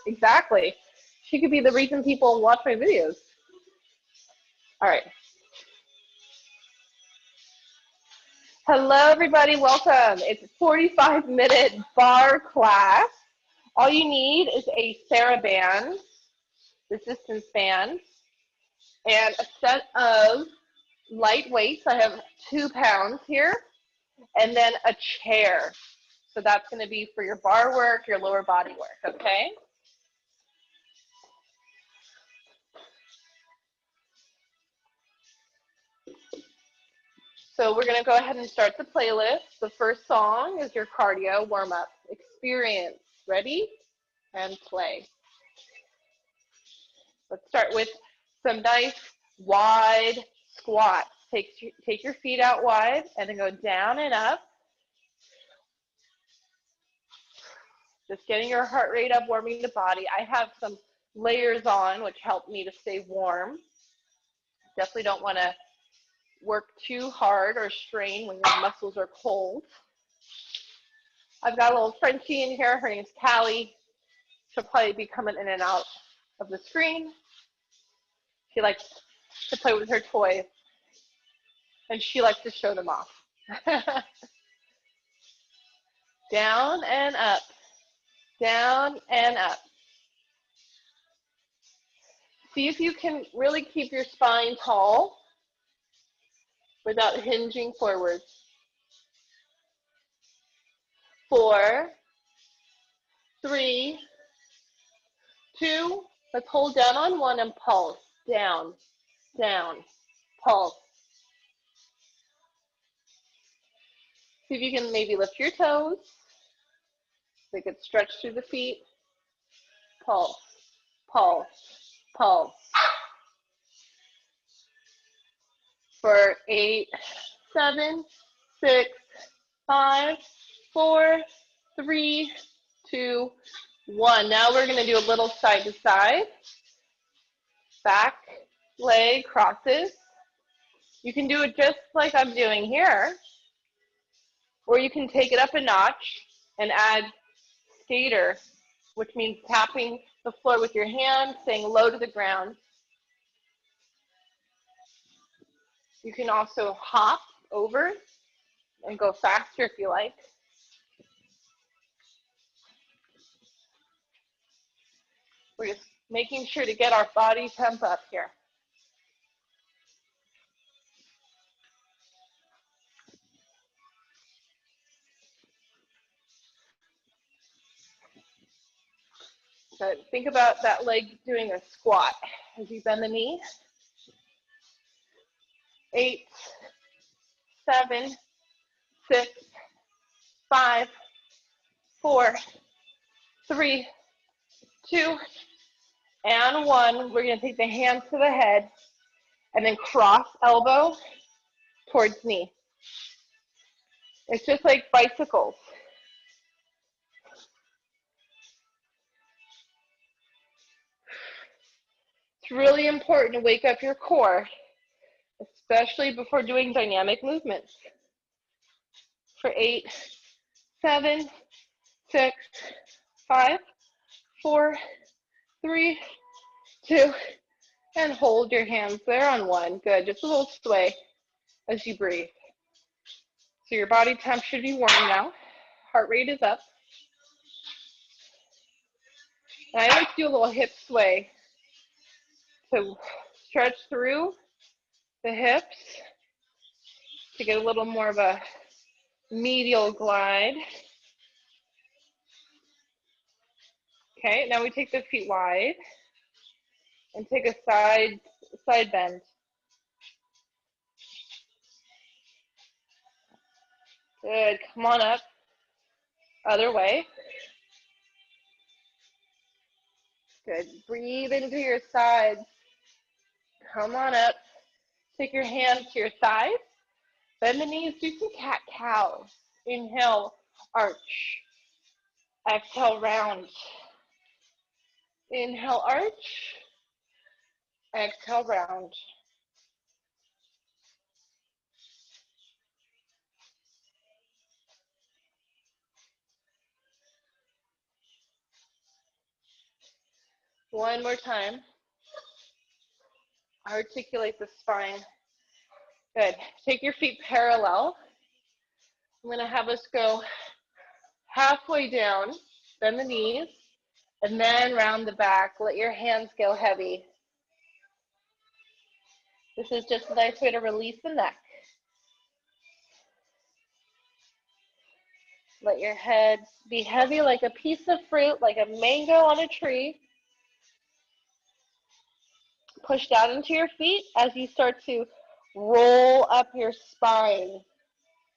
Exactly. She could be the reason people watch my videos. All right. Hello, everybody. Welcome. It's a 45-minute barre class. All you need is a Theraband, resistance band, and a set of light weights. I have 2 pounds here, and then a chair. So that's going to be for your barre work, your lower body work, okay? So we're going to go ahead and start the playlist. The first song is your cardio warm-up experience. Ready? And play. Let's start with some nice wide squats. Take your feet out wide and then go down and up. Just getting your heart rate up, warming the body. I have some layers on, which help me to stay warm. Definitely don't want to work too hard or strain when your muscles are cold. I've got a little Frenchie in here. Her name's Callie. She'll probably be coming in and out of the screen. She likes to play with her toys, and she likes to show them off. Down and up. Down and up. See if you can really keep your spine tall without hinging forwards. 4, 3, 2. Let's hold down on 1 and pulse. Down, down, pulse. See if you can maybe lift your toes. They could stretch through the feet. Pulse, pulse, pulse. For 8, 7, 6, 5, 4, 3, 2, 1. Now we're going to do a little side to side. Back leg crosses. You can do it just like I'm doing here, or you can take it up a notch and add skater, which means tapping the floor with your hand, staying low to the ground. You can also hop over and go faster if you like. We're just making sure to get our body temp up here. So think about that leg doing a squat as you bend the knee. 8, 7, 6, 5, 4, 3, 2, and 1. We're going to take the hands to the head and then cross elbow towards knee. It's just like bicycles. It's really important to wake up your core, especially before doing dynamic movements. For 8, 7, 6, 5, 4, 3, 2, and hold your hands there on 1. Good. Just a little sway as you breathe. So your body temp should be warm now. Heart rate is up. And I like to do a little hip sway to stretch through the hips to get a little more of a medial glide. Okay, now we take the feet wide and take a side bend. Good, come on up. Other way. Good, breathe into your sides. Come on up. Take your hands to your sides. Bend the knees, do some cat-cow. Inhale, arch. Exhale, round. Inhale, arch. Exhale, round. One more time. Articulate the spine. Good. Take your feet parallel. I'm going to have us go halfway down, bend the knees, and then round the back. Let your hands go heavy. This is just a nice way to release the neck. Let your head be heavy like a piece of fruit, like a mango on a tree. Push down into your feet as you start to roll up your spine.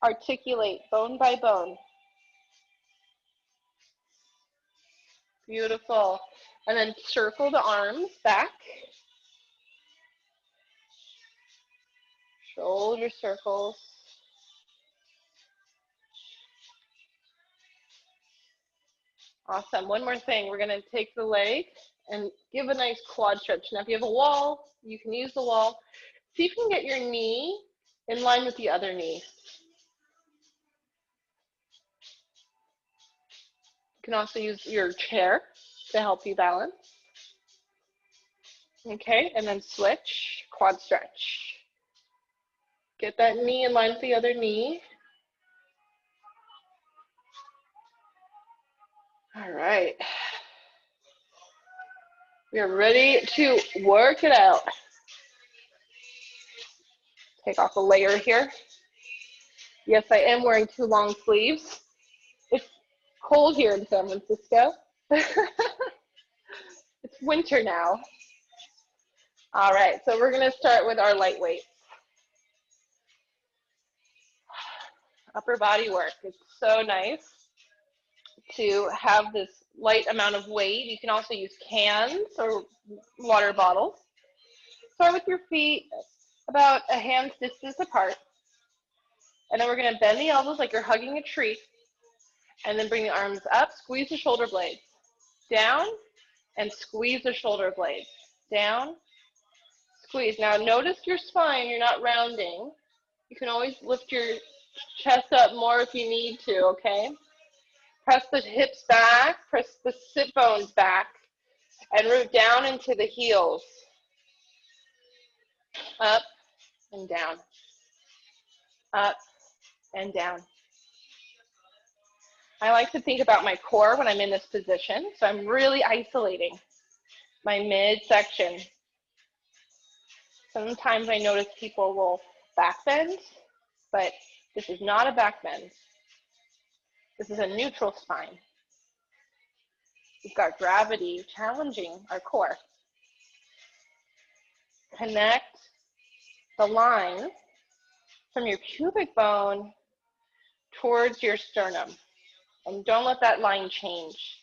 Articulate bone by bone. Beautiful. And then circle the arms back. Shoulder circles. Awesome. One more thing. We're going to take the leg and give a nice quad stretch. Now, if you have a wall, you can use the wall. See if you can get your knee in line with the other knee. You can also use your chair to help you balance. Okay, and then switch, quad stretch. Get that knee in line with the other knee. All right. We are ready to work it out. Take off a layer here. Yes, I am wearing 2 long sleeves. It's cold here in San Francisco. It's winter now. All right, so we're going to start with our light weights. Upper body work. It's so nice to have this light amount of weight. You can also use cans or water bottles. Start with your feet about a hand's distance apart. And then we're going to bend the elbows like you're hugging a tree. And then bring the arms up, squeeze the shoulder blades. Down, and squeeze the shoulder blades. Down, squeeze. Now notice your spine, you're not rounding. You can always lift your chest up more if you need to, okay? Press the hips back, press the sit bones back, and root down into the heels. Up and down. Up and down. I like to think about my core when I'm in this position, so I'm really isolating my midsection. Sometimes I notice people will back bend, but this is not a back bend. This is a neutral spine. We've got gravity challenging our core. Connect the line from your pubic bone towards your sternum. And don't let that line change.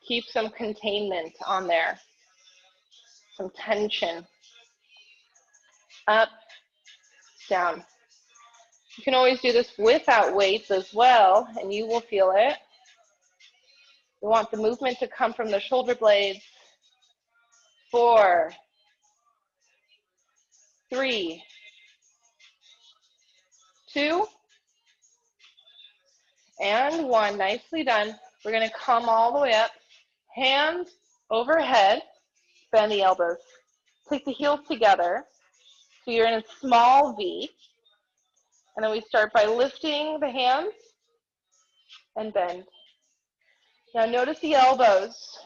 Keep some containment on there, some tension. Up, down. You can always do this without weights as well, and you will feel it. We want the movement to come from the shoulder blades. 4, 3, 2, and 1. Nicely done. We're going to come all the way up. Hands overhead. Bend the elbows. Take the heels together. So you're in a small V. And then we start by lifting the hands and bend. Now notice the elbows.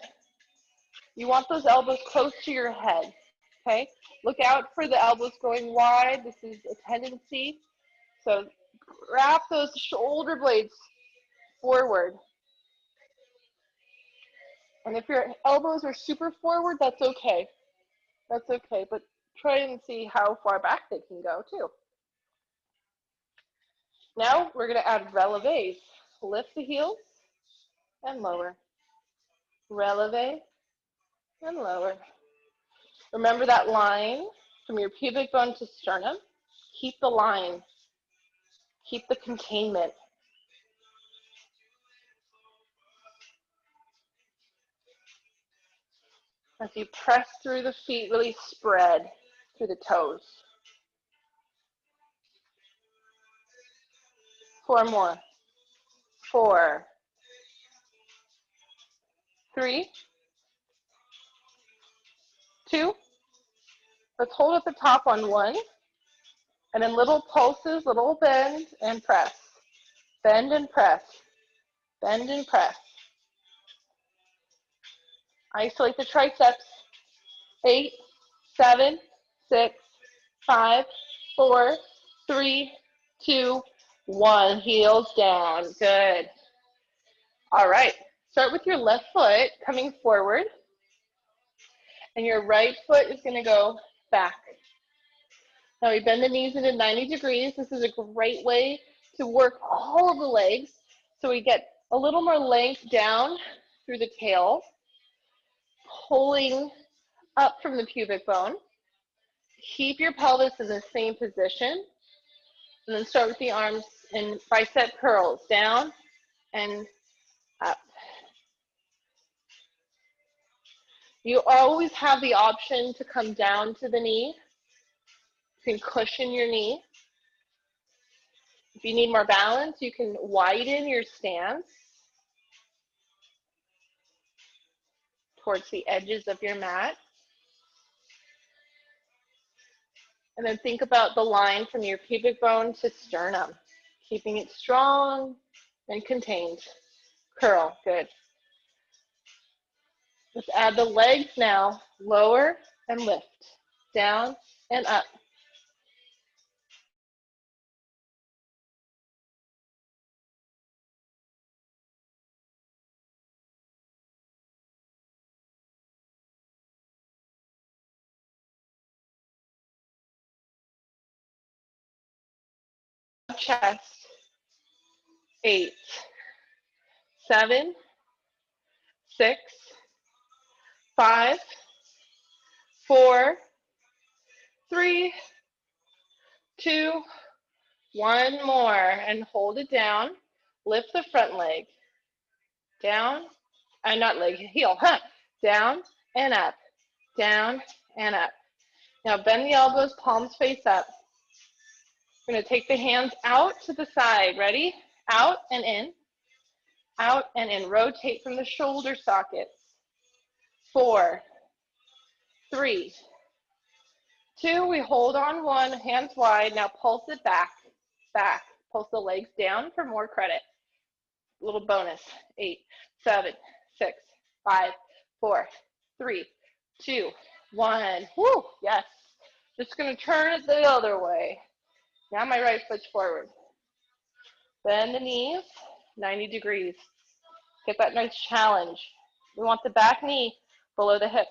You want those elbows close to your head, okay? Look out for the elbows going wide. This is a tendency. So wrap those shoulder blades forward. And if your elbows are super forward, that's okay. That's okay, but try and see how far back they can go too. Now we're going to add releves. Lift the heels and lower. Releve and lower. Remember that line from your pubic bone to sternum. Keep the line. Keep the containment. As you press through the feet, really spread through the toes. 4 more. 4, 3, 2. Let's hold at the top on 1. And then little pulses, little bend and press. Bend and press. Bend and press. Isolate the triceps. 8, 7, 6, 5, 4, 3, 2, 1. Heels down. Good. All right. Start with your left foot coming forward. And your right foot is going to go back. Now we bend the knees into 90 degrees. This is a great way to work all of the legs. So we get a little more length down through the tail, pulling up from the pubic bone. Keep your pelvis in the same position. And then start with the arms in bicep curls, down and up. You always have the option to come down to the knee. You can cushion your knee. If you need more balance, you can widen your stance towards the edges of your mat. And then think about the line from your pubic bone to sternum, keeping it strong and contained. Curl, good. Let's add the legs now, lower and lift, down and up. Chest, 8, 7, 6, 5, 4, 3, 2, 1 more, and hold it down. Lift the front leg, down, not leg, heel, down and up, down and up. Now bend the elbows, palms face up. We're going to take the hands out to the side. Ready? Out and in. Out and in. Rotate from the shoulder sockets. 4, 3, 2. We hold on 1, hands wide. Now pulse it back. Back. Pulse the legs down for more credit. Little bonus. 8, 7, 6, 5, 4, 3, 2, 1. Woo! Yes. Just going to turn it the other way. Now my right foot's forward. Bend the knees, 90 degrees. Get that nice challenge. We want the back knee below the hips.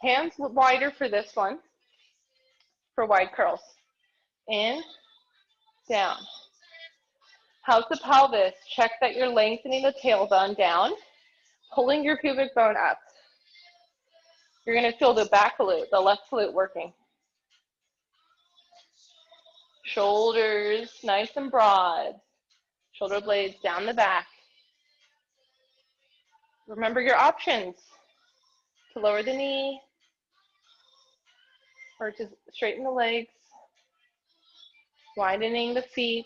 Hands wider for this one, for wide curls. In, down. How's the pelvis? Check that you're lengthening the tailbone down, pulling your pubic bone up. You're going to feel the back glute, the left glute working. Shoulders nice and broad. Shoulder blades down the back. Remember your options. To lower the knee, or to straighten the legs, widening the feet,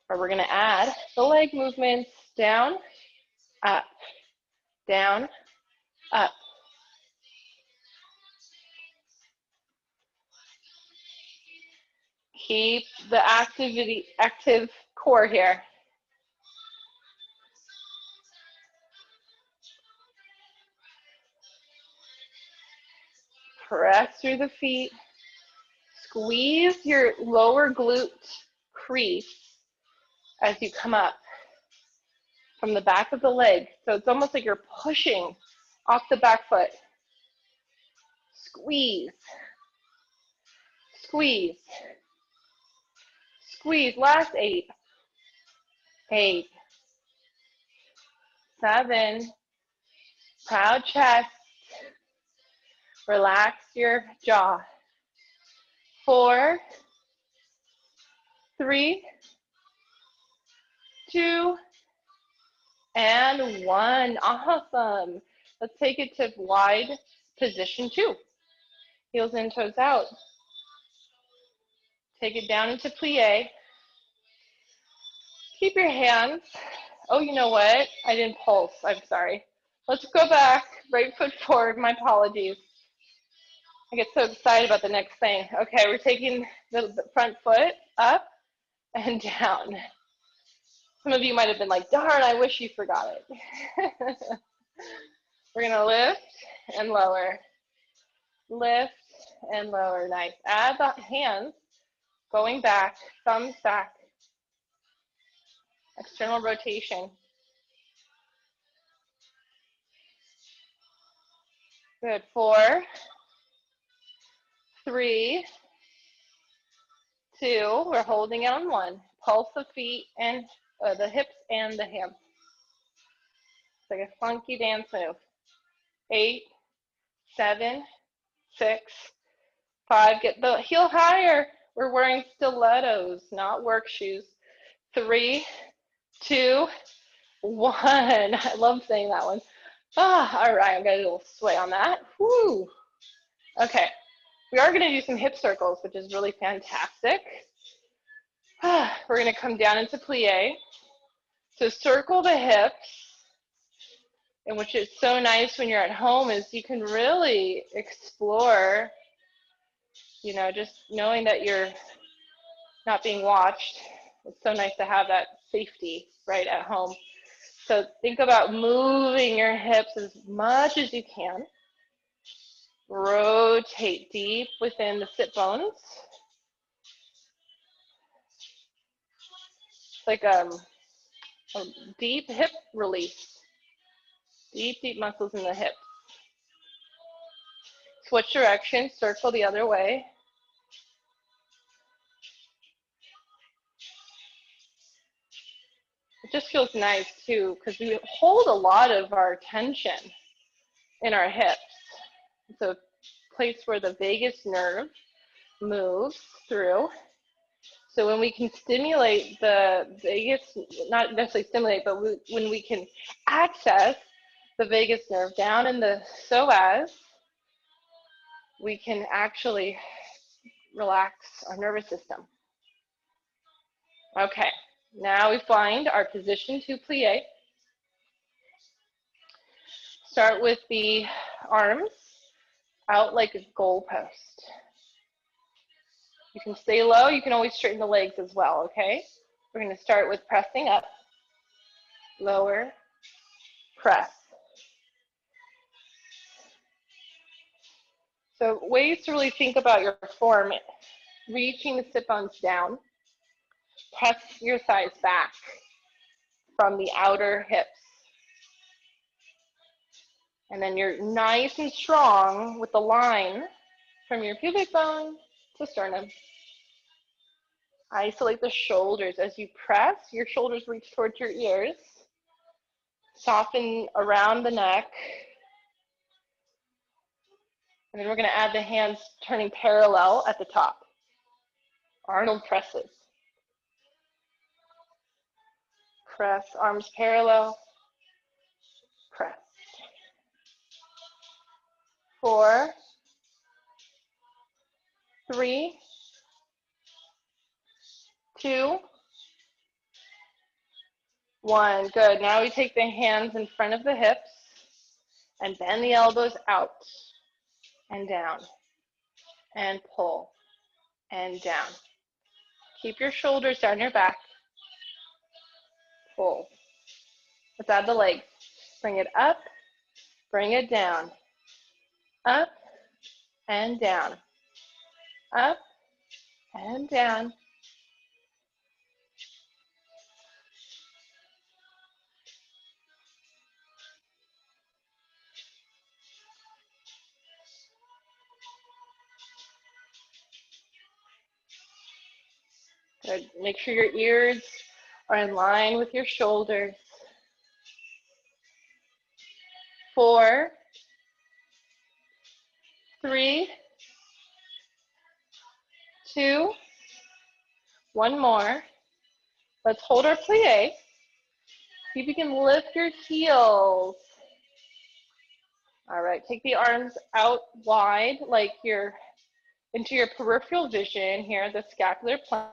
or we're going to add the leg movements down, up, down, up. Keep the active core here. Press through the feet. Squeeze your lower glute crease as you come up from the back of the leg. So it's almost like you're pushing off the back foot. Squeeze. Squeeze. Squeeze. Last 8. 8. 7. Proud chest. Relax your jaw. 4, 3, 2, and 1. Awesome. Let's take it to wide position 2. Heels in, toes out. Take it down into plie. Keep your hands. Oh, you know what? I didn't pulse. I'm sorry. Let's go back. right foot forward. My apologies. I get so excited about the next thing. Okay, we're taking the front foot up and down. Some of you might have been like, darn, I wish you forgot it. We're going to lift and lower. Lift and lower. Nice. Add the hands going back, thumbs back. External rotation. Good. 4, 3, 2. We're holding it on 1. Pulse the feet and the hips and the hands. It's like a funky dance move. 8, 7, 6, 5. Get the heel higher. We're wearing stilettos, not work shoes. 3, 2, 1. I love saying that one. All right, I'm going to do a little sway on that. Woo. Okay, we are going to do some hip circles, which is really fantastic. We're going to come down into plie. So circle the hips, and which is so nice when you're at home is you can really explore, you know, just knowing that you're not being watched. It's so nice to have that safety right at home. So think about moving your hips as much as you can. Rotate deep within the sit bones. It's like a deep hip release. Deep, deep muscles in the hips. Switch direction, circle the other way. It just feels nice too, because we hold a lot of our tension in our hips. It's a place where the vagus nerve moves through. So when we can stimulate the vagus, not necessarily stimulate, but when we can access the vagus nerve down in the psoas, we can actually relax our nervous system. Okay, now we find our position to plie. Start with the arms out like a goalpost. You can stay low, you can always straighten the legs as well, okay? We're going to start with pressing up, lower, press. So ways to really think about your form, reaching the sit bones down, press your thighs back from the outer hips. And then you're nice and strong with the line from your pubic bone to sternum. Isolate the shoulders. As you press, your shoulders reach towards your ears. Soften around the neck. And then we're going to add the hands turning parallel at the top. Arnold presses. Press, arms parallel. Press. 4, 3, 2, 1. Good. Now we take the hands in front of the hips and bend the elbows out and down and pull and down. Keep your shoulders down your back. Pull. Let's add the legs. Bring it up, bring it down. Up and down. Up and down. Good. Make sure your ears are in line with your shoulders. 4, 3, 2, 1 more. Let's hold our plie. See if you can lift your heels. All right, take the arms out wide like you're into your peripheral vision here, the scapular plane.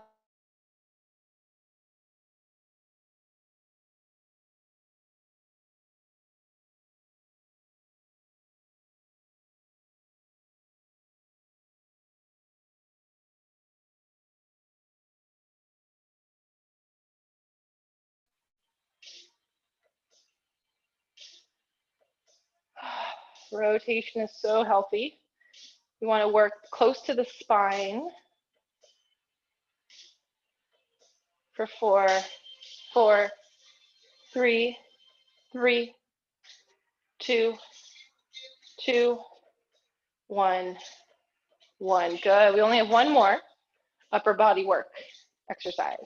Rotation is so healthy. You want to work close to the spine for 4, 4, 3, 3, 2, 2, 1, 1. Good. We only have one more upper body work exercise.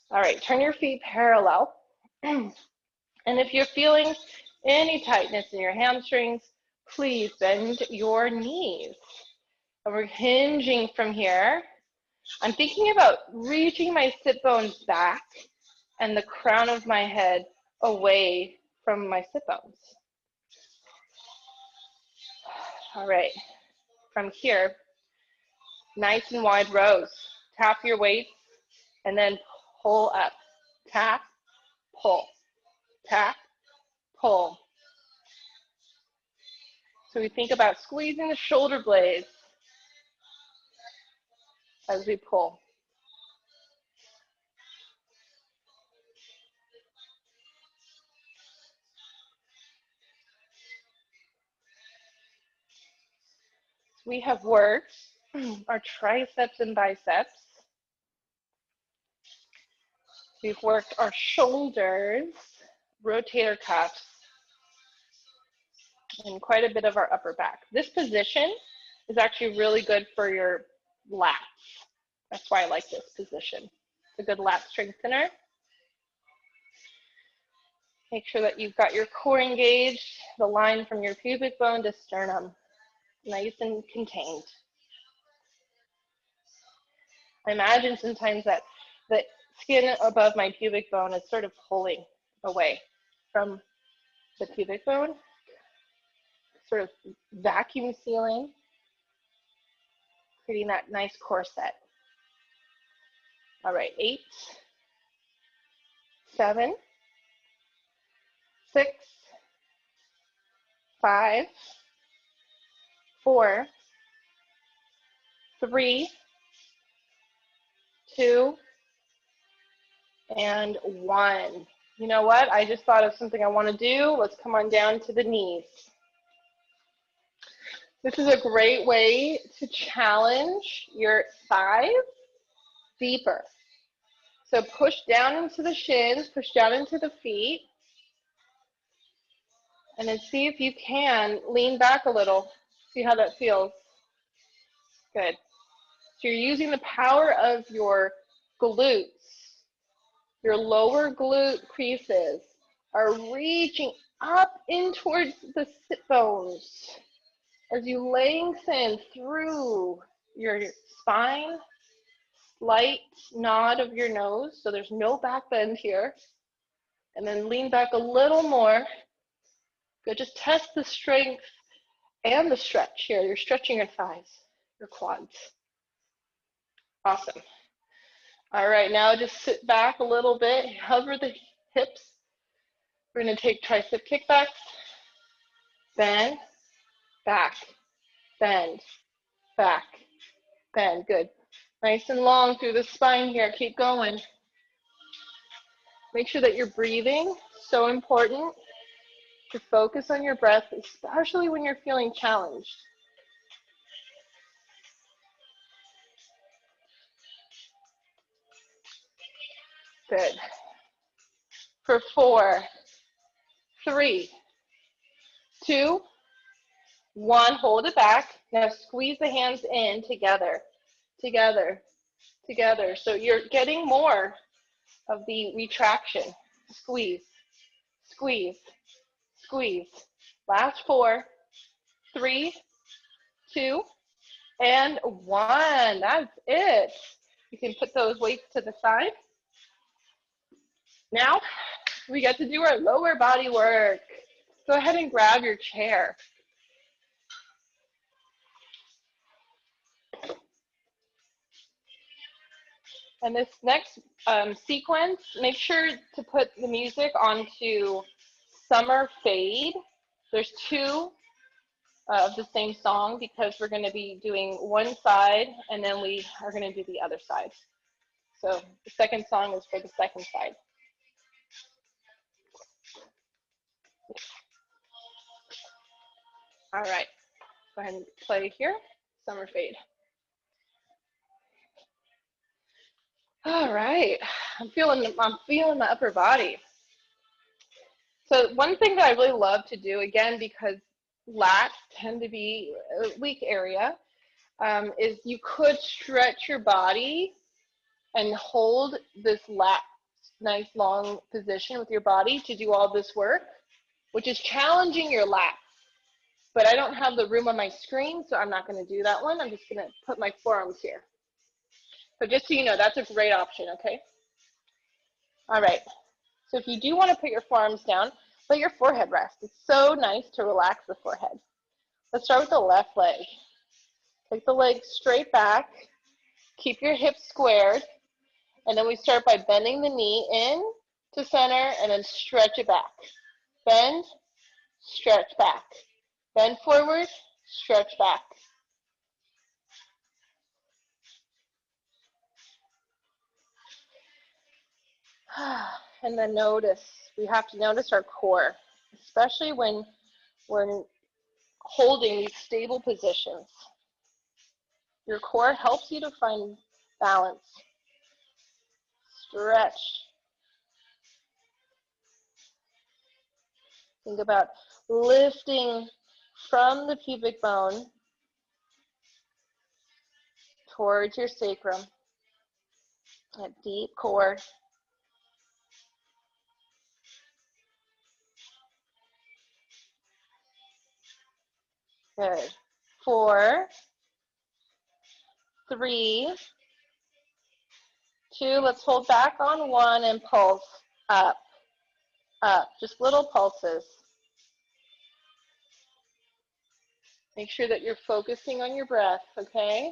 All right, turn your feet parallel. And if you're feeling any tightness in your hamstrings, please bend your knees. And we're hinging from here. I'm thinking about reaching my sit bones back and the crown of my head away from my sit bones. All right, from here, nice and wide rows. Tap your weights and then pull up. Tap, pull, tap, pull. So we think about squeezing the shoulder blades as we pull. We have worked our triceps and biceps. We've worked our shoulders, rotator cuffs, and quite a bit of our upper back. This position is actually really good for your lats. That's why I like this position. It's a good lat strengthener. Make sure that you've got your core engaged, the line from your pubic bone to sternum, nice and contained. I imagine sometimes that the skin above my pubic bone is sort of pulling away from the pubic bone, sort of vacuum sealing, creating that nice core set. All right, 8, 7, 6, 5, 4, 3, 2, and 1. You know what? I just thought of something I want to do. Let's come on down to the knees. This is a great way to challenge your thighs deeper. So push down into the shins, push down into the feet, and then see if you can lean back a little. See how that feels. Good. So you're using the power of your glutes. Your lower glute creases are reaching up in towards the sit bones as you lengthen through your spine. Slight nod of your nose, so there's no back bend here. And then lean back a little more. Good, just test the strength and the stretch here. You're stretching your thighs, your quads. Awesome. All right, now just sit back a little bit, hover the hips. We're gonna take tricep kickbacks. Bend, back, bend, back, bend. Good. Nice and long through the spine here. Keep going. Make sure that you're breathing. So important to focus on your breath, especially when you're feeling challenged. Good. For 4, 3, 2, 1. Hold it back. Now squeeze the hands in together, together, together. So you're getting more of the retraction. Squeeze, squeeze, squeeze. Last 4, 3, 2, and 1. That's it. You can put those weights to the side. Now we get to do our lower body work. Go ahead and grab your chair. And this next sequence, make sure to put the music onto Summer Fade. There's 2 of the same song because we're going to be doing one side and then we are going to do the other side. So the second song is for the second side. All right, go ahead and play here, summer fade. All right, I'm feeling my upper body. So one thing that I really love to do, again, because lats tend to be a weak area, is you could stretch your body and hold this lat, nice long position with your body to do all this work, which is challenging your lats. But I don't have the room on my screen, so I'm not going to do that one. I'm just going to put my forearms here. So just so you know, that's a great option, okay? All right. So if you do want to put your forearms down, let your forehead rest. It's so nice to relax the forehead. Let's start with the left leg. Take the leg straight back. Keep your hips squared. And then we start by bending the knee in to center and then stretch it back. Bend, stretch back. Bend forward, stretch back. And then notice, we have to notice our core, especially when we're holding these stable positions. Your core helps you to find balance. Stretch. Think about lifting from the pubic bone towards your sacrum. That deep core. Good. 4, 3, 2. Let's hold back on 1 and pulse up, up. Just little pulses. Make sure that you're focusing on your breath, okay?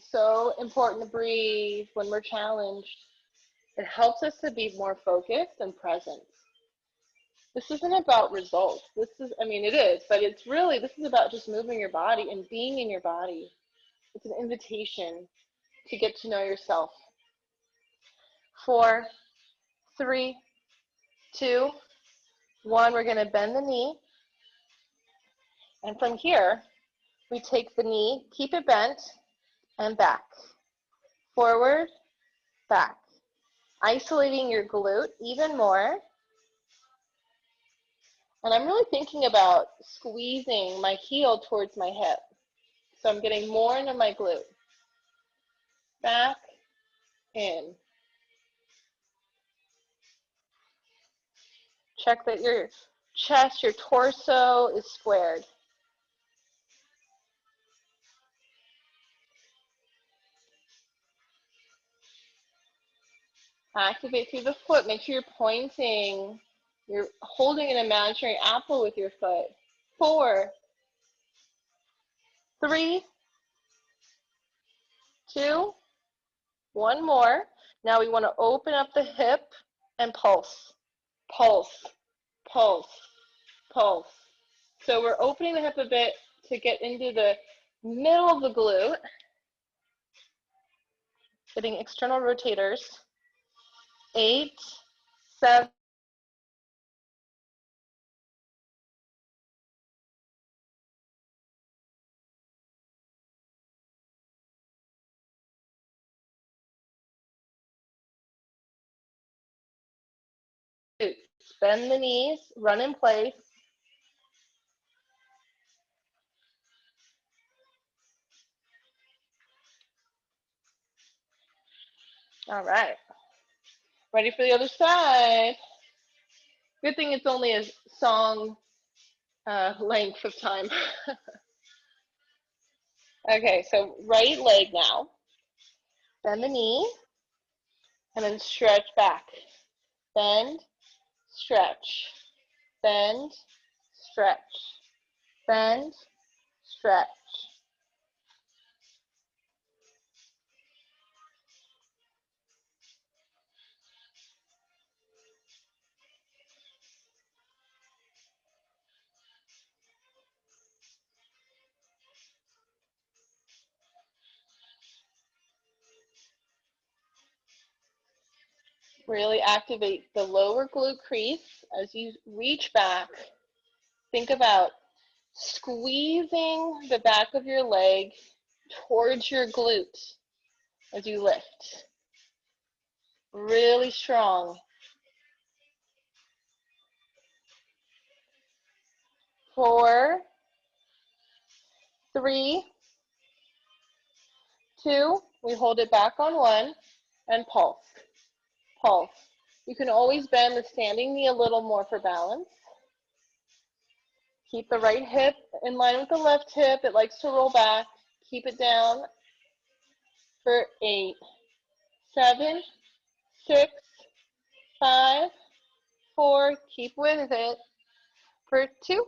So important to breathe when we're challenged. It helps us to be more focused and present. This isn't about results. This is, I mean, it is, but it's really, this is about just moving your body and being in your body. It's an invitation to get to know yourself. 4, 3, 2, 1. We're going to bend the knee. And from here, we take the knee, keep it bent, and back. Forward, back. Isolating your glute even more. And I'm really thinking about squeezing my heel towards my hip. So I'm getting more into my glute. Back, in. Check that your chest, your torso is squared. Activate through the foot. Make sure you're pointing. You're holding an imaginary apple with your foot. 4, 3, 2, 1 more. Now we want to open up the hip and pulse. Pulse, pulse, pulse. So we're opening the hip a bit to get into the middle of the glute. Getting external rotators. 8, 7, bend the knees, run in place. All right. Ready for the other side. Good thing it's only a song length of time. Okay, so right leg now. Bend the knee, and then stretch back. Bend, stretch. Bend, stretch. Bend, stretch. Really activate the lower glute crease as you reach back. Think about squeezing the back of your leg towards your glute as you lift. Really strong. 4, 3, 2, we hold it back on 1, and pulse. Pulse. You can always bend the standing knee a little more for balance. Keep the right hip in line with the left hip. It likes to roll back. Keep it down for 8, 7, 6, 5, 4, keep with it, for 2,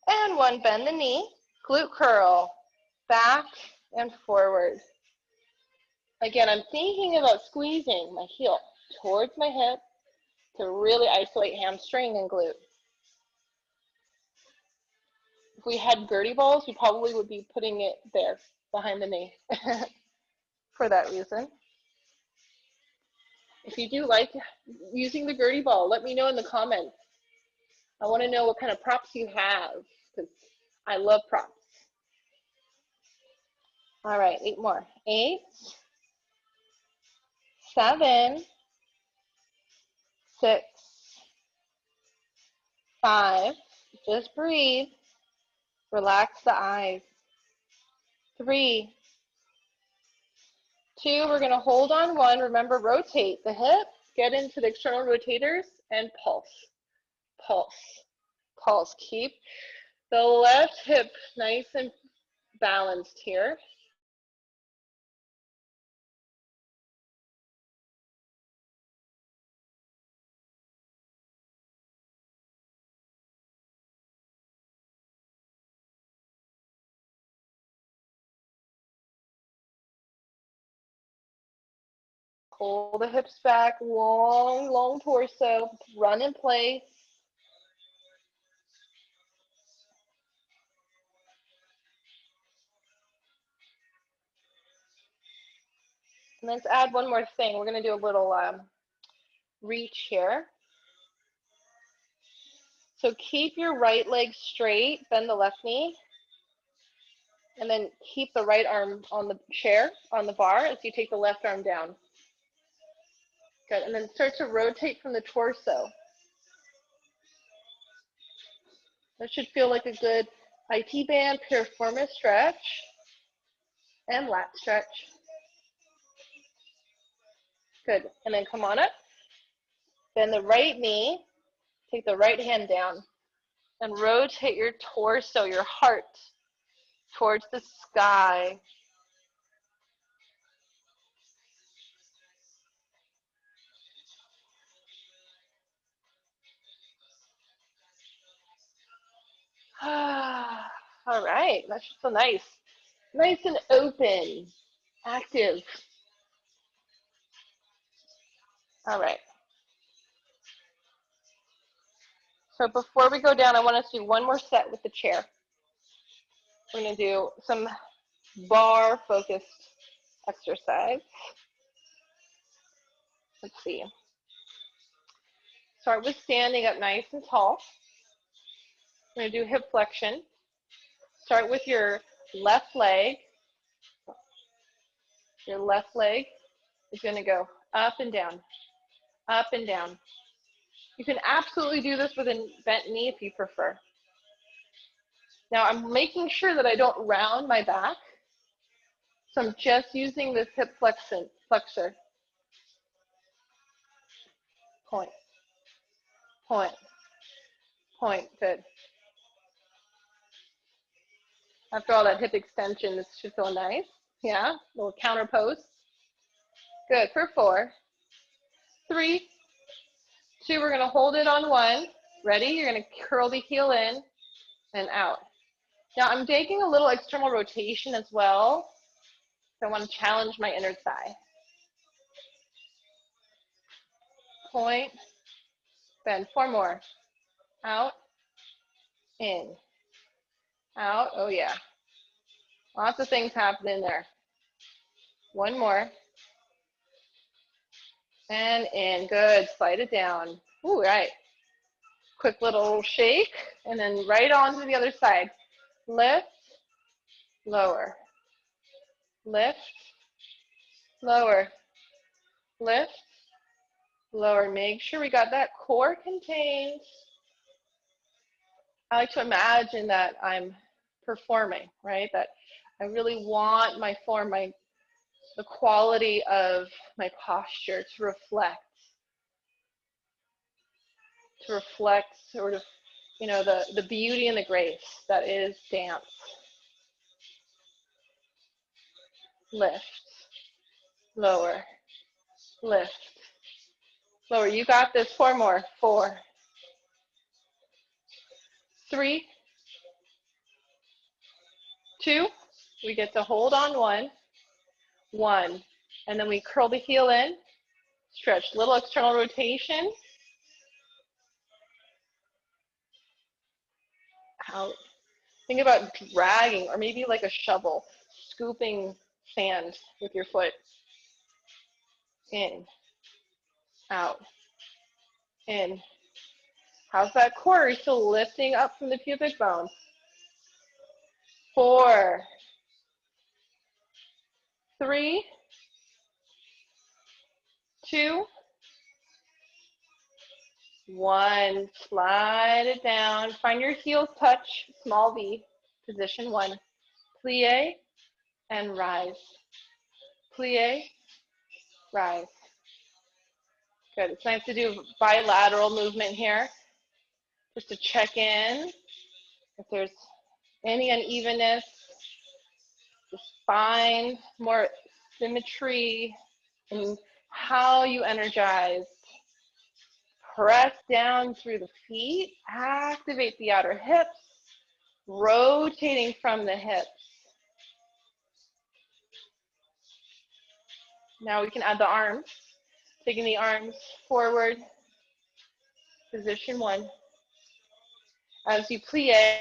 and 1, bend the knee, glute curl, back and forward. Again, I'm thinking about squeezing my heel towards my hip to really isolate hamstring and glute. If we had Gertie balls, we probably would be putting it there, behind the knee, for that reason. If you do like using the Gertie ball, let me know in the comments. I want to know what kind of props you have, because I love props. All right, 8 more. 8, 7, 6, 5, just breathe. Relax the eyes. 3, 2, we're going to hold on 1. Remember, rotate the hip, get into the external rotators, and pulse. Pulse. Pulse. Keep the left hip nice and balanced here. Pull the hips back, long, long torso, run in place. And let's add one more thing. We're going to do a little reach here. So keep your right leg straight, bend the left knee, and then keep the right arm on the chair, on the bar, as you take the left arm down. Good, and then start to rotate from the torso. That should feel like a good IT band, piriformis stretch, and lat stretch. Good, and then come on up. Bend the right knee, take the right hand down, and rotate your torso, your heart, towards the sky. All right, that should feel nice. Nice and open, active. All right. So before we go down, I want us to do one more set with the chair. We're going to do some bar-focused exercise. Let's see. Start with standing up nice and tall. We're going to do hip flexion. Start with your left leg. Your left leg is going to go up and down, up and down. You can absolutely do this with a bent knee if you prefer. Now I'm making sure that I don't round my back, so I'm just using this hip flexor. Point, point, point, good. After all that hip extension, this should feel nice. Yeah, little counter pose. Good, for 4, 3, 2, we're gonna hold it on 1. Ready? You're gonna curl the heel in and out. Now I'm taking a little external rotation as well. So I want to challenge my inner thigh. Point, bend, 4 more. Out, in, out, oh yeah. Lots of things happening there. 1 more. And in, good, slide it down. Ooh, right. Quick little shake, and then right on to the other side. lift, lower, lift, lower, lift, lower. Make sure we got that core contained. I like to imagine that I'm performing, right? That I really want my form, the quality of my posture to reflect sort of, you know, the beauty and the grace that is dance. Lift, lower, lift, lower. You got this. 4 more. 4, 3, 2. We get to hold on 1, 1. And then we curl the heel in, stretch, little external rotation. Out. Think about dragging, or maybe like a shovel, scooping sand with your foot. In, out, in. How's that core? Are you still lifting up from the pubic bone? 4, 3, 2, 1. Slide it down. Find your heels touch, small V, position 1. Plie and rise. Plie, rise. Good. It's nice to do bilateral movement here, just to check in. If there's any unevenness, just find more symmetry in how you energize. Press down through the feet, activate the outer hips, rotating from the hips. Now we can add the arms, taking the arms forward, position 1. As you plie,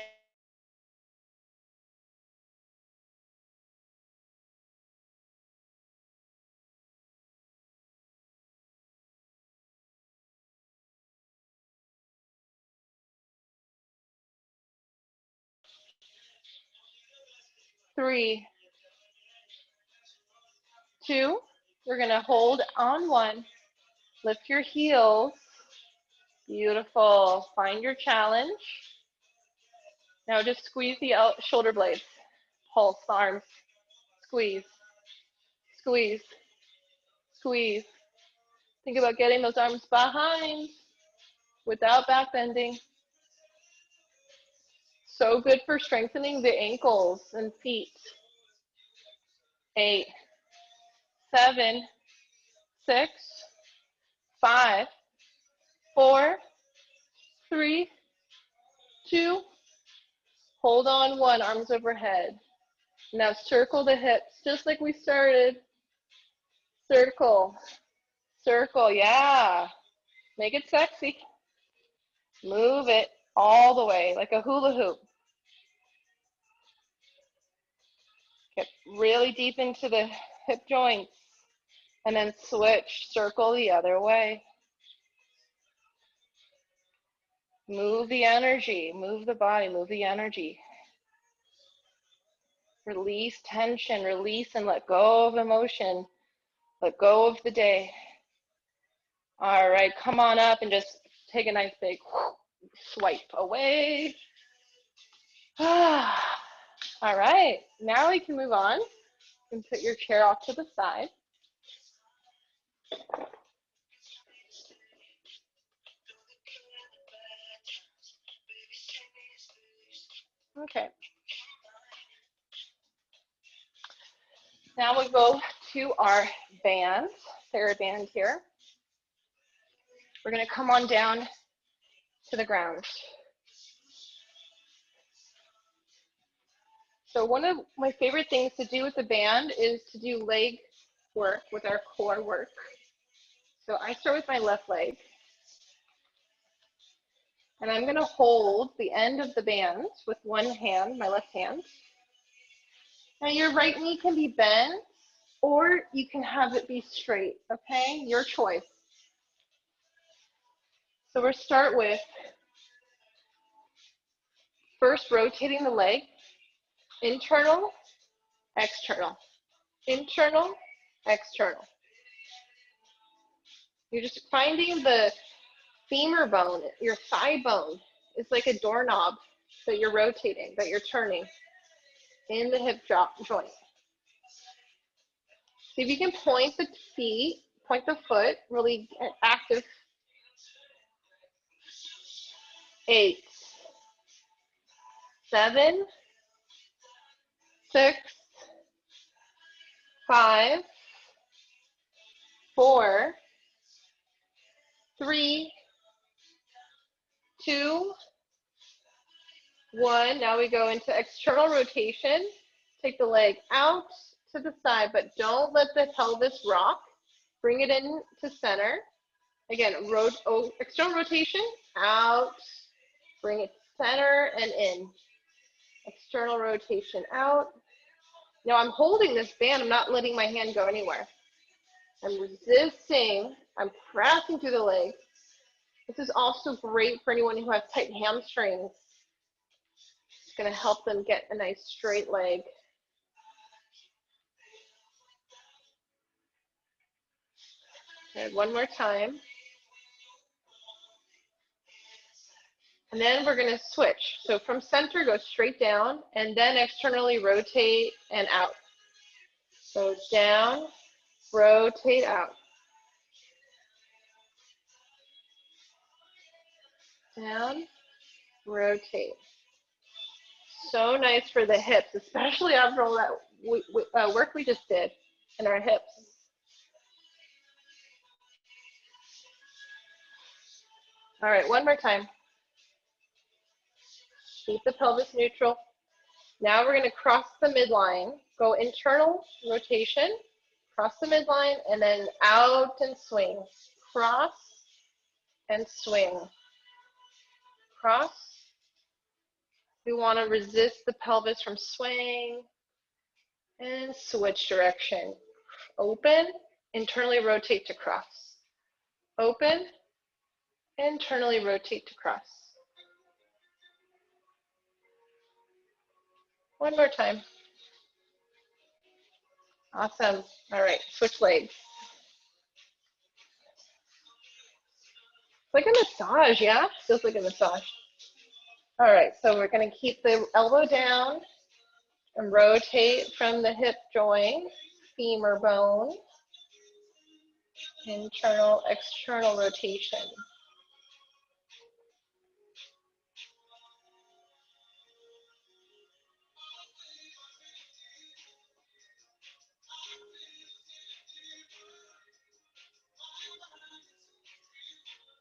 three, 2. We're going to hold on 1. Lift your heels. Beautiful. Find your challenge. Now just squeeze the shoulder blades. Pulse the arms. Squeeze. Squeeze. Squeeze. Think about getting those arms behind without back bending. So good for strengthening the ankles and feet. 8, 7, 6, 5, 4, 3, 2. Hold on 1, arms overhead. Now circle the hips, just like we started. Circle, circle, yeah. Make it sexy. Move it all the way, like a hula hoop. Get really deep into the hip joints. And then switch, circle the other way. Move the energy, move the body, move the energy. Release tension, release and let go of emotion. Let go of the day. All right, come on up and just take a nice big swipe away. All right, now we can move on and put your chair off to the side. Okay. Now we go to our band, Theraband here. We're going to come on down to the ground. So one of my favorite things to do with the band is to do leg work with our core work. So I start with my left leg. And I'm going to hold the end of the band with one hand, my left hand. Now your right knee can be bent or you can have it be straight, okay? Your choice. So we'll start with first rotating the leg internal, external, internal, external. You're just finding the femur bone, your thigh bone. It's like a doorknob that you're rotating, that you're turning in the hip joint. See if you can point the feet, point the foot, really active. 8, 7, 6, 5, 4, 3, 2, 1. Now we go into external rotation. Take the leg out to the side, but don't let the pelvis rock. Bring it in to center. Again, external rotation, out, bring it center and in. External rotation out. Now I'm holding this band, I'm not letting my hand go anywhere. I'm resisting, I'm pressing through the leg. This is also great for anyone who has tight hamstrings. It's gonna help them get a nice straight leg. Okay, one more time. And then we're going to switch. So from center, go straight down, and then externally rotate and out. So down, rotate out. Down, rotate. So nice for the hips, especially after all that work we just did in our hips. All right, one more time. Keep the pelvis neutral. Now we're going to cross the midline. Go internal rotation, cross the midline, and then out and swing. Cross and swing. Cross. We want to resist the pelvis from swaying. And switch direction. Open, internally rotate to cross. Open, internally rotate to cross. One more time. Awesome. All right, switch legs. It's like a massage, yeah? Feels like a massage. All right, so we're going to keep the elbow down and rotate from the hip joint, femur bone, internal, external rotation.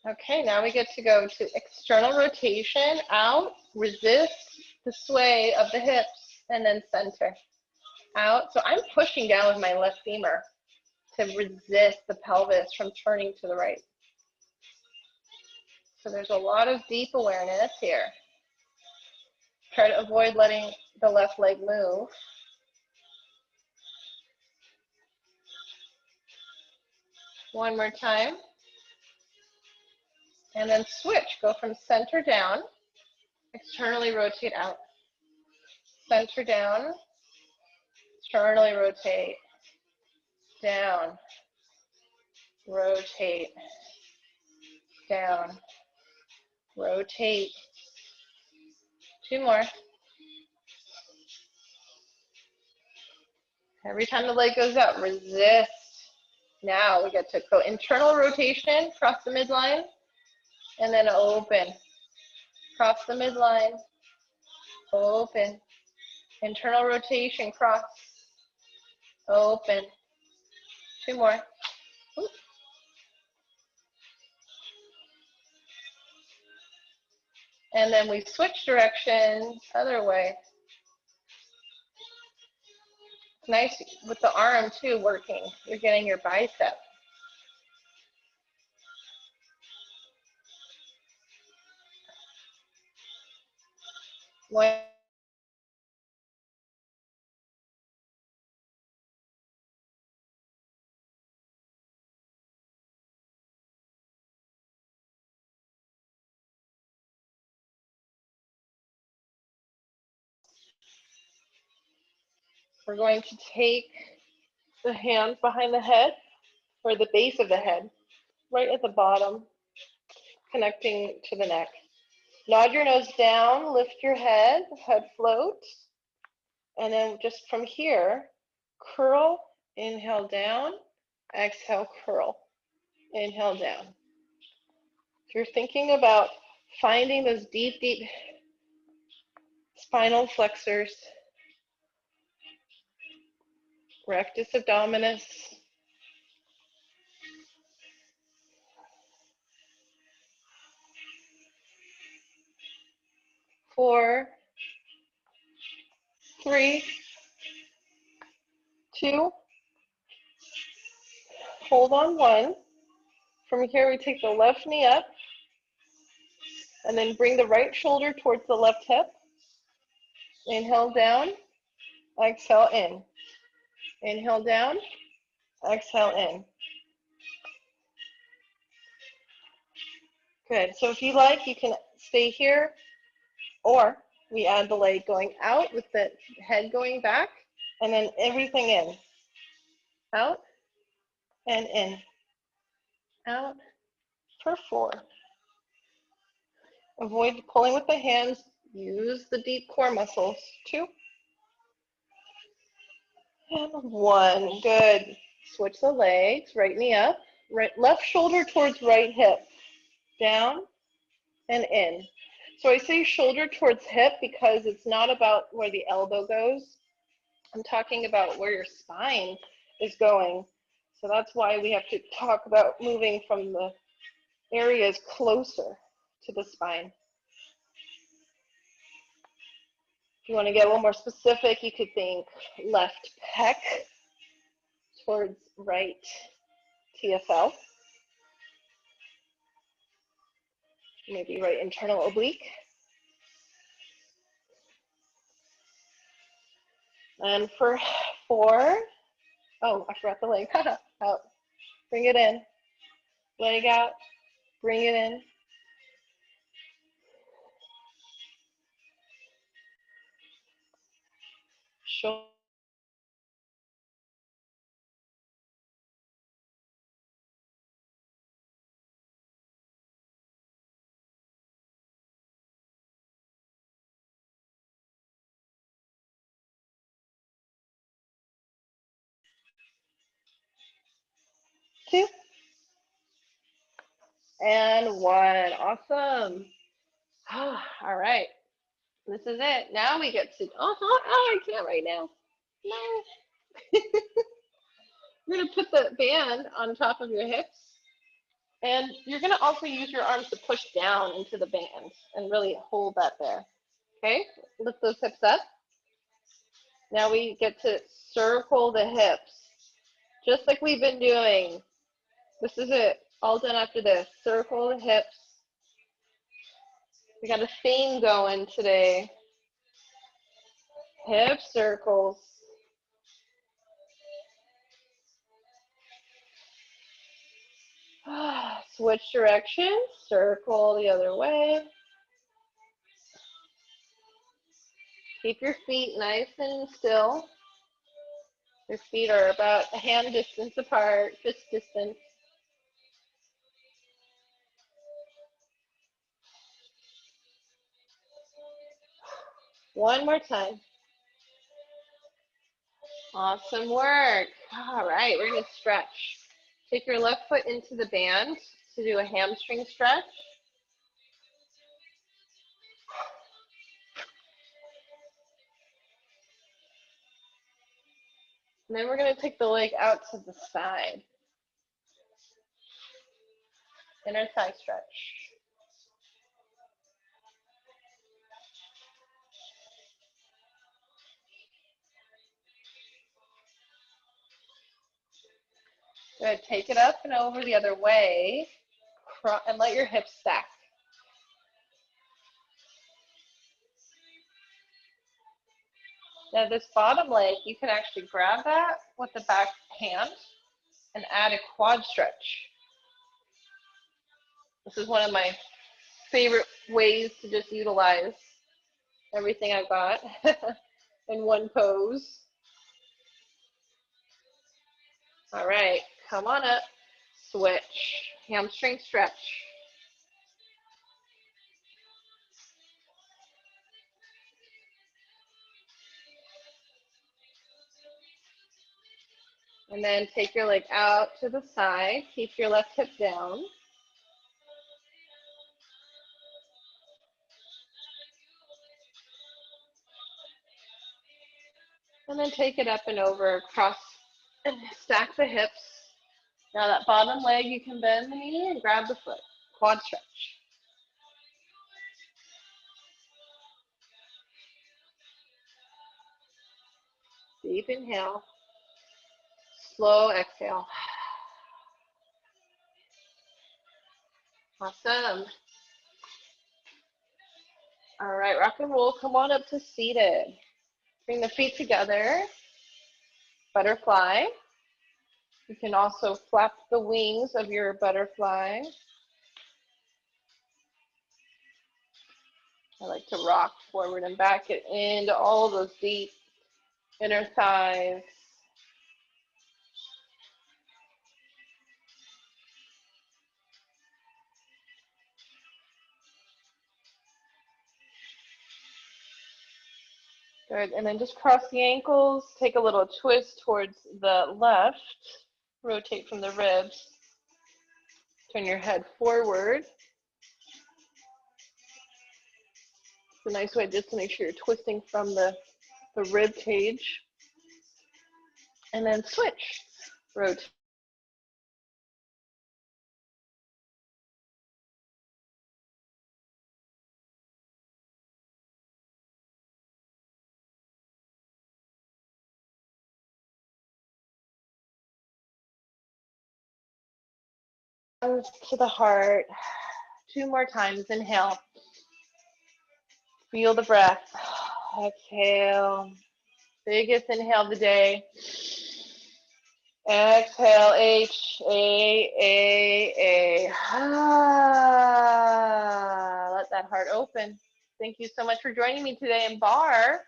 Okay, now we get to go to external rotation, out, resist the sway of the hips, and then center. Out, so I'm pushing down with my left femur to resist the pelvis from turning to the right. So there's a lot of deep awareness here. Try to avoid letting the left leg move. One more time. And then switch, go from center down, externally rotate out. Center down, externally rotate, down, rotate, down, rotate. 2 more. Every time the leg goes out, resist. Now we get to go internal rotation, cross the midline, and then open. Cross the midline, open. Internal rotation, cross, open. 2 more. Oops. And then we switch direction, other way. It's nice with the arm too working. You're getting your bicep. One. We're going to take the hands behind the head, or the base of the head, right at the bottom, connecting to the neck. Nod your nose down, lift your head floats, and then just from here, curl, inhale down, exhale, curl, inhale down. So you're thinking about finding those deep, deep spinal flexors, rectus abdominis. 4, 3, 2, hold on 1. From here, we take the left knee up, and then bring the right shoulder towards the left hip. Inhale down, exhale in. Inhale down, exhale in. Good. So if you like, you can stay here, or we add the leg going out with the head going back, and then everything in. Out and in. Out for 4. Avoid pulling with the hands. Use the deep core muscles. 2 and 1. Good. Switch the legs. Right knee up. Left shoulder towards right hip. Down and in. So I say shoulder towards hip because it's not about where the elbow goes. I'm talking about where your spine is going. So that's why we have to talk about moving from the areas closer to the spine. If you want to get a little more specific, you could think left pec towards right TFL. Maybe right internal oblique. And for 4, oh, I forgot the leg. Out. Bring it in. Leg out. Bring it in. Shoulder. 2 and 1. Awesome. All right. This is it. Now we get to, I can't right now. No. You're going to put the band on top of your hips. And you're going to also use your arms to push down into the band and really hold that there. Okay? Lift those hips up. Now we get to circle the hips. Just like we've been doing. This is it. All done after this. Circle the hips. We got a theme going today. Hip circles. Switch direction. Circle the other way. Keep your feet nice and still. Your feet are about a hand distance apart, fist distance. One more time. Awesome work. All right, we're going to stretch. Take your left foot into the band to do a hamstring stretch. And then we're going to take the leg out to the side. Inner thigh stretch. Good. Take it up and over the other way. And let your hips stack. Now this bottom leg, you can actually grab that with the back hand and add a quad stretch. This is one of my favorite ways to just utilize everything I've got in one pose. All right, come on up. Switch. Hamstring stretch. And then take your leg out to the side. Keep your left hip down. And then take it up and over, across, and stack the hips. Now that bottom leg, you can bend the knee and grab the foot. Quad stretch. Deep inhale. Slow exhale. Awesome. All right, rock and roll. Come on up to seated. Bring the feet together. Butterfly. You can also flap the wings of your butterfly. I like to rock forward and back, get into all of those deep inner thighs. Good, and then just cross the ankles, take a little twist towards the left, rotate from the ribs, turn your head forward. It's a nice way just to make sure you're twisting from the rib cage. And then switch, rotate. To the heart. 2 more times. Inhale. Feel the breath. Exhale. Biggest inhale of the day. Exhale. H-A-A-A. Let that heart open. Thank you so much for joining me today in Barre.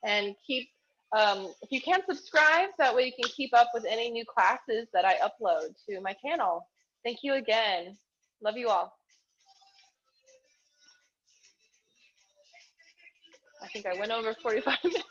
And keep, if you can subscribe, that way you can keep up with any new classes that I upload to my channel. Thank you again. Love you all. I think I went over 45 minutes.